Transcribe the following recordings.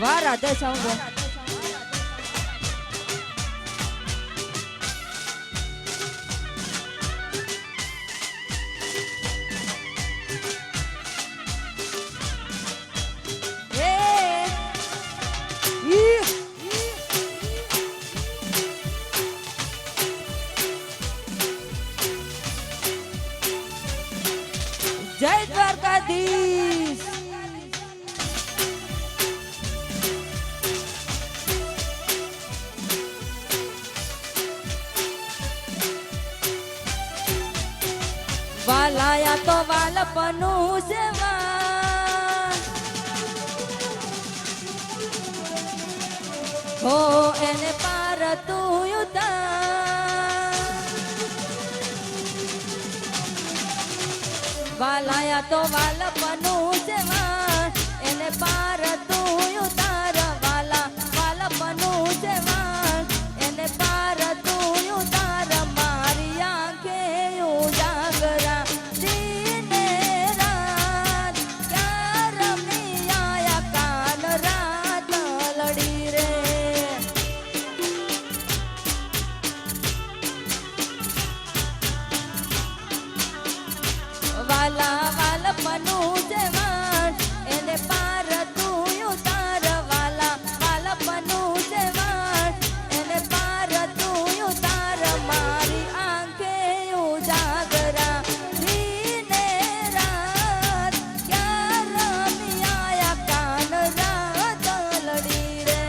વાહ રાધે સાંગ જય દ્વારકાધીશ વાલાયા તો વાલપનું સેવા હો એને પાર તું ઉતાર વાલાયા તો વાલપનું સેવા એને પાર તું ઉતાર વાલા વાલપનું સેવા એને પાર તું ઉતાર મારી આંખે ઉજાગરા દિને રાત ક્યાં રમી આયા કાલ રાત લડી રે વાલા વાલપનું જવાન એને પાર તું ઉતાર વાલા વાલપનું જવાન એને પાર તું ઉતાર મારી આંખે ઉજાગરા દિને રાત ક્યાં રમી આયા કાન રાત લડી રે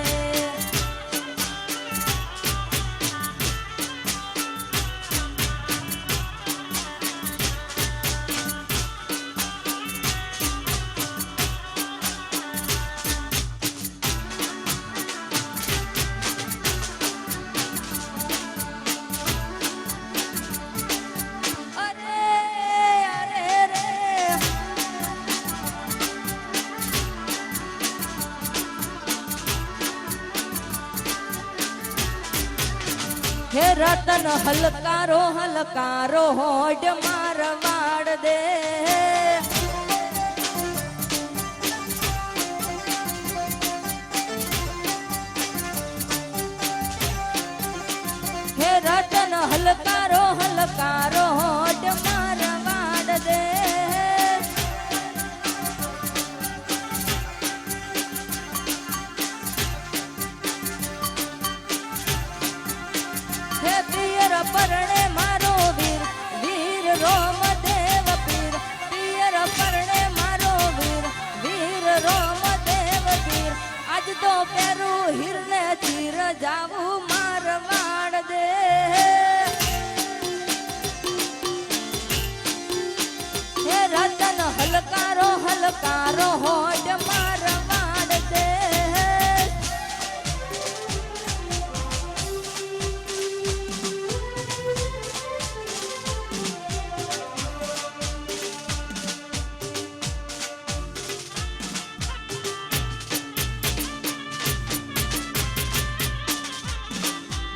હે રતન હલકારો હલકારો હોડ મારવાડ દે હે રતન હલકારો હલકારો હોડ મારવાડ દે હે પિયર પરણે મારો વીર વીર રોમ દેવ પીર પિયર પરણે મારો વીર વીર રોમ દેવ પીર આજ તો પેરું હીરને ચીર જાવું મારવાડ દે હે રતન હલકારો હલકારો હોડ મારવાડ દે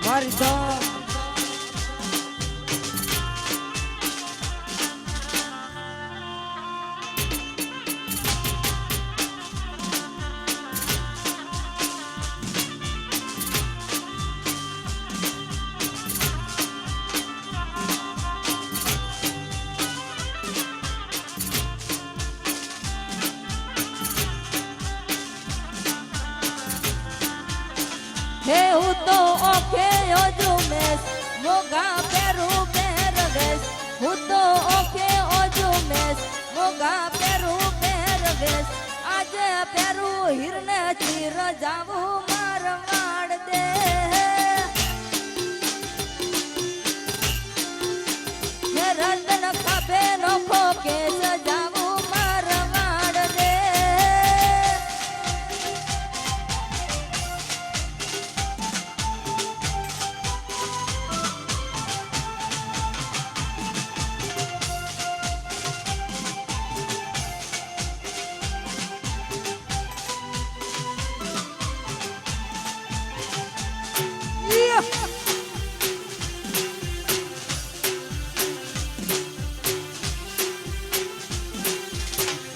Marzo હે હું તો ઓખે ઓજુમેશ મોગા પેરું પહેરવેશ હું તો ઓખે ઓજુમેશ મોગા પેરું પહેરવેશ આજે પેરું હીરને ચીર જાવું મારવાડ દે હે રતન ખાભે નોખો કેસ જાવું મારવાડ દે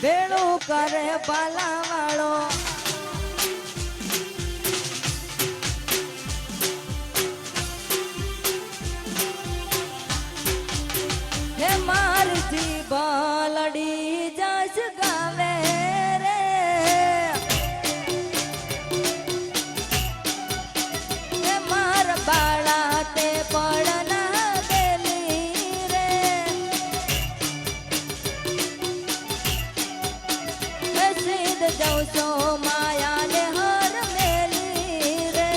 બેડું કરે પાલા વાળો માયાને હર મેલી રે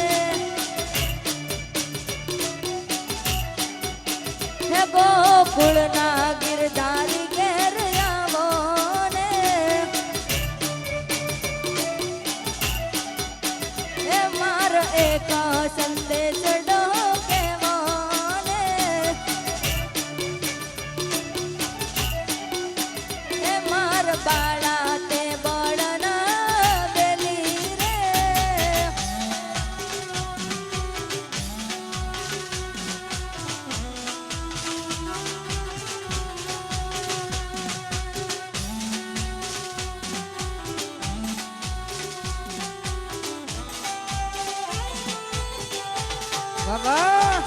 હે ગોકુળના ગિરધારી ઘેર આવો ને હે માર એક સંદેશ ડો કેવો ને હે માર બાળા તે બળના બેલી રે બાબા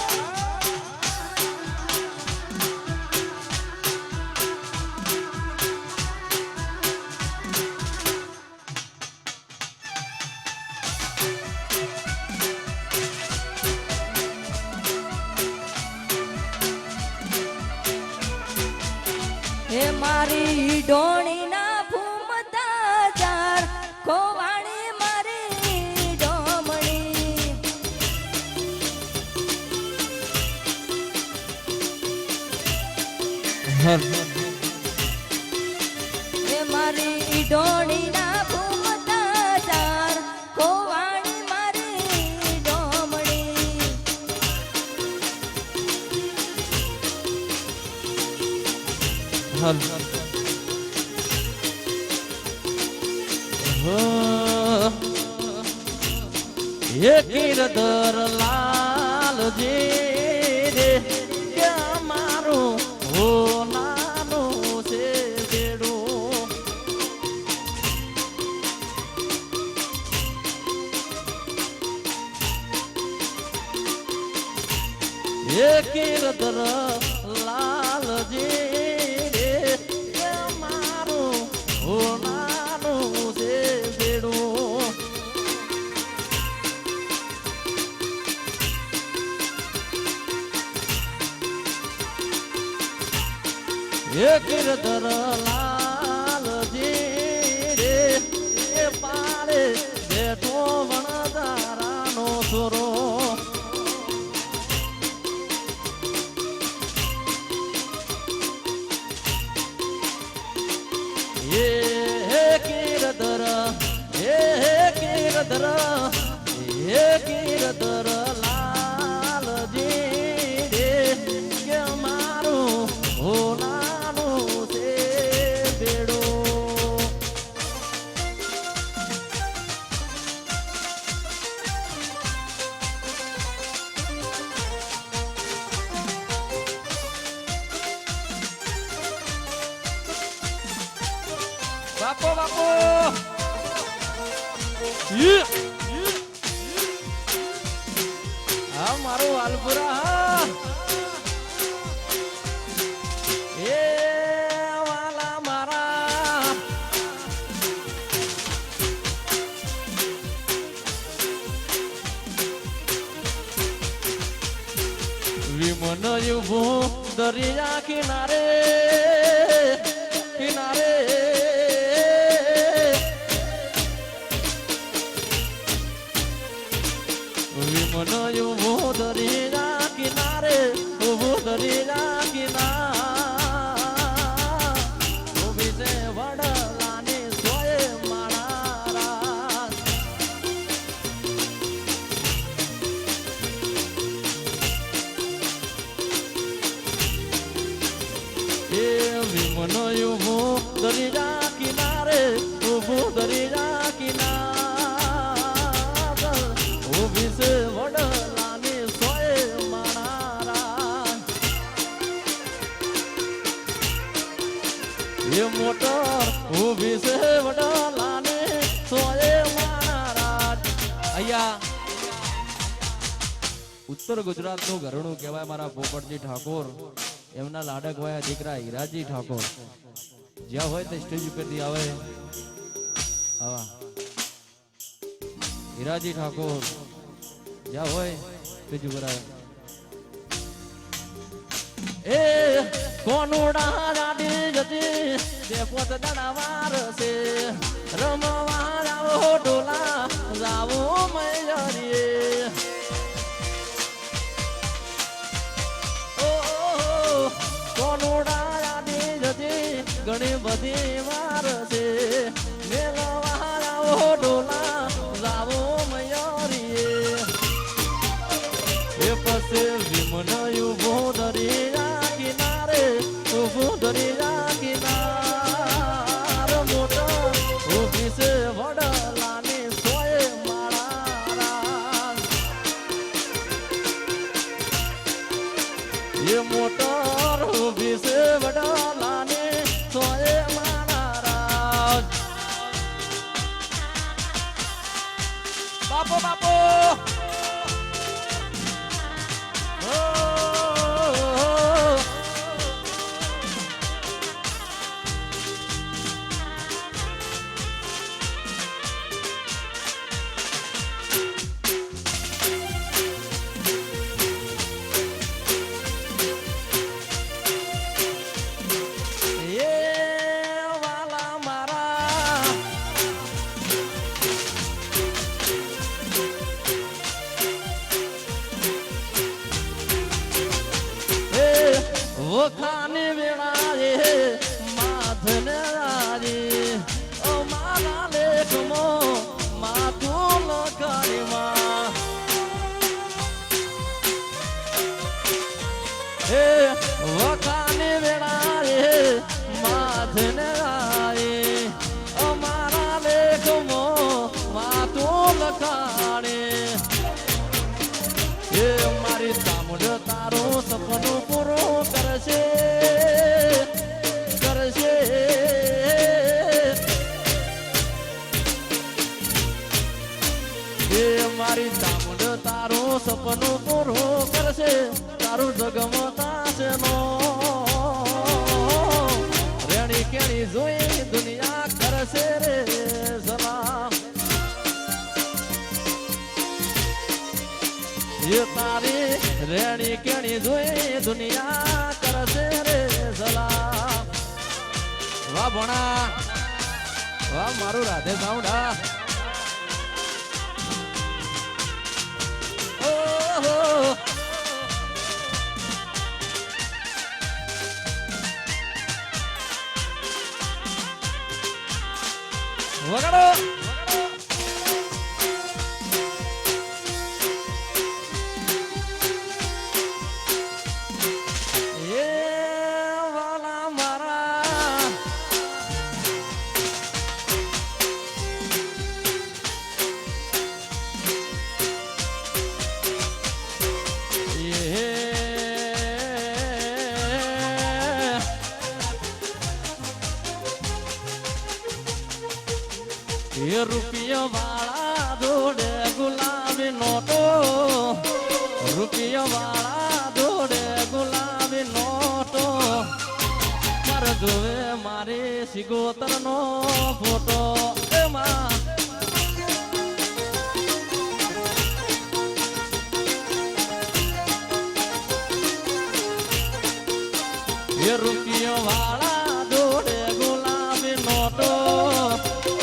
હે મારી ડોણીના ભૂમતા જાર ખોવાણી મારી ડોમણી હે મારી ડોણીના ભૂમતા જાર ખોવાણી મારી ડોમણી કીરદર લાલજી રે કે મારું હો નાનું છે બેડું કીરદર લાલજી રે કે મારું હો નાનું છે બેડું કીરદર લાલજી રે એ પાડે બેઠો વણદારાનો છોરો કીરદર કીરદર લાલજી રે કે મારું હો નાનું છે બેડું બાપો બાપો હા મારું વાલપુરા એ વાલા મારા વિમન યુભું દરિયા કિનારે કિનારે વિમન યુભું દરિયા કિનારે ઉભું દરિયા કિનારે ઉભી છે વડલાની સોય માળા એ વિમન યુભું દરિયા કિનારે ઉભું દરિયા કિનારે ઉભી છે વડલાની સોય માળા એ મોટર ઉભી છે વડલાની સોય માળા અહીંયા ઉત્તર ગુજરાતનું ઘરણું કહેવાય મારા પોપટજી ઠાકોર એમના લાડક હોય દીકરા હીરાજી ઠાકોર જ્યાં હોય તે સ્ટેજ ઉપરથી આવે આવા હીરાજી ઠાકોર જ્યાં હોય સ્ટેજ ઉપર આવે એ કોનુડા રાડી જતી તે પોત દાડા વાર છે રમવા આવો બધી વાર છે મેલવાળાઓ ડોલા લાવો મયોરીએ એ પછી વિમન ઉભો દરિયા કિનારે ઉભો દરિયા કિનાર મોટો ઉભી છે વડલાની સોય માળા એ મોટર ઉભી છે વડલાની સોય માળા બાપો બાપો વખાની વેળાએ માધન રાજી ઓ મારા લેખમો માતું લખાણીમાં હે વખાની વેળાએ માધન રાજી ઓ મારા લેખમો માતું લખાણે એ મારી સામુડ તારું સપનું પૂરું કરશે કરશે એ મારી સામુડ તારું સપનું પૂરું કરશે તારું જગમતાશે નો રેણી કેણી જોઈ દુનિયા કરશે રે સલામ એ તારી રેણી કેણી જોઈ દુનિયા કરશે રે સલામ વાહ ભણા વાહ મારું રાધે સાઉન્ડા ઓહો વગાડો એ રૂપિયા વાળા દોડે ગુલાબી નોટો રૂપિયા વાળા દોડે ગુલાબી નોટો મારે જોવે મારી સિગોતર નો ફોટો એમાં એ રૂપિયા વાળા દોડે ગુલાબી નોટો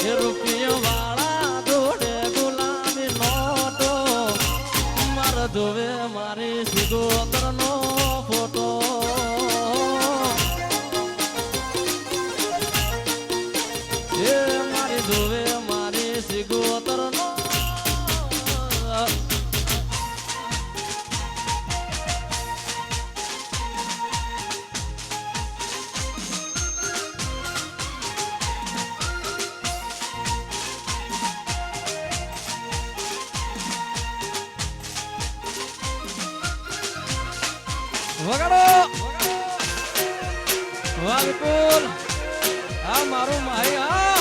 એ રૂપિયા વાળા દોડે ગુલાબી નોટો મારે જોવે મારી સિગોતર નો ફોટો એ મારી જોવે મારી સિગોતર નો વગાડો વાહ વિપુલ આ મારું માહી હા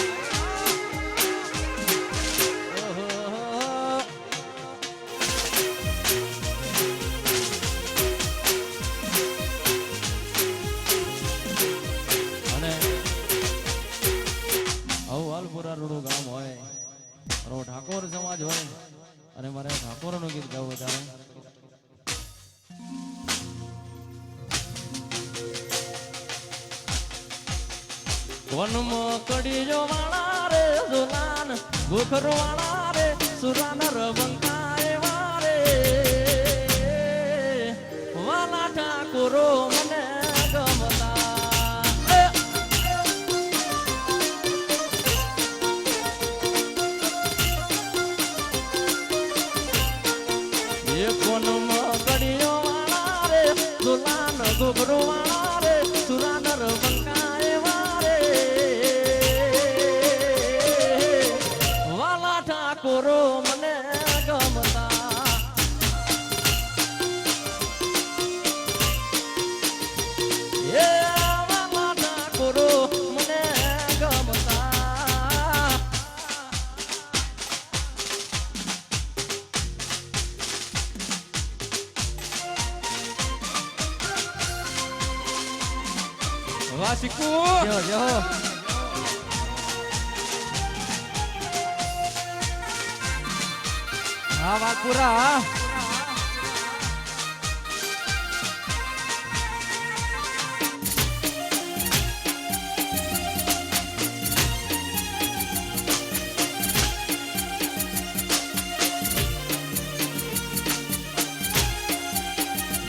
અને આવું વાલપુરા રોડું ગામ હોય ઠાકોર સમાજ હોય અને મારે ઠાકોરનું ગીત ગાવું વધારે વનમાં કડીજો વાળા રે દુલાન ગોખરો વાળા રે સુરાન રવંકાય વારે વાલા ઠાકોરો મને ગમતા ઠાકોરો મને ગમતા એ વાલા ઠાકોરો મને ગમતા વાસિકુ જો જો હા વાલપુરા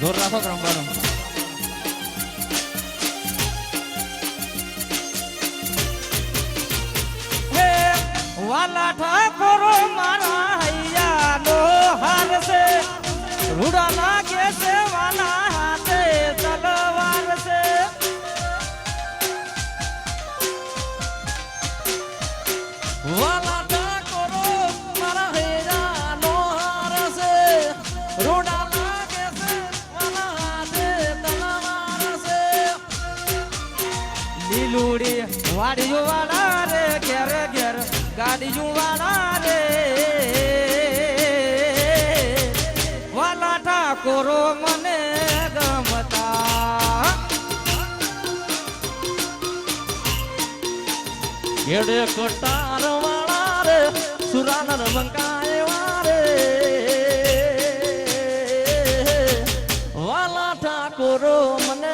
જોર રાખો રમવાનો વાલા ઠાકોરો મારા હૈયાનો હાર છે રૂડા લાગે છે વાલા હાથે તલવાર છે વાલા ઠાકોરો મારા હૈયાનો હાર છે રૂડા લાગે છે વાલા હાથે તલવાર છે લીલુડી વાડીઓ વાળા રે ઘેર ઘેર ગાડી વાળા રે વાલા ઠાકોરો મને ગમતા ઘેડે કટાર વાળા રે સુરાનર બંકાય વારે વાલા ઠાકોરો મને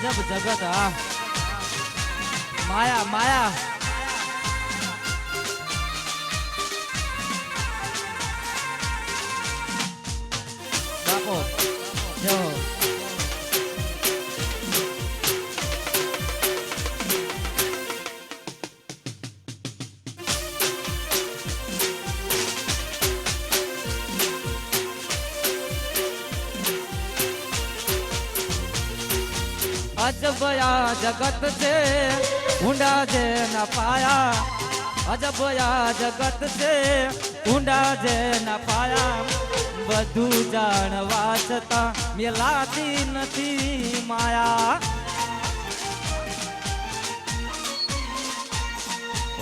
ગજબ જગત હા માયા માયા બાપો જો અજબયા જગત છે ઊંડા જે ન પાયા અજબયા જગત છે ઊંડા જે ન પાયા બધું જાણવા છતાં મેલાતી નથી માયા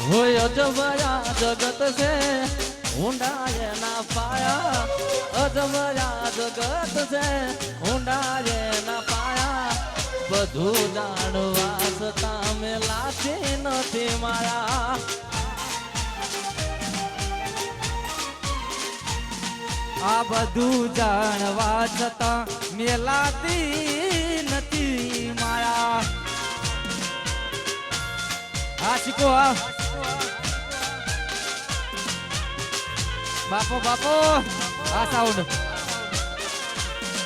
હોય અજબયા જગત છે ઊંડા જે ન પાયા અજબયા જગત છે ઊંડા જે ન પાયા બધું જાણવા છતાં મેલાતી નથી માયા આ બધું જાણવા છતાં મેલાતી નથી માયા હા શીખો હા બાપો બાપો આ સાઉન્ડ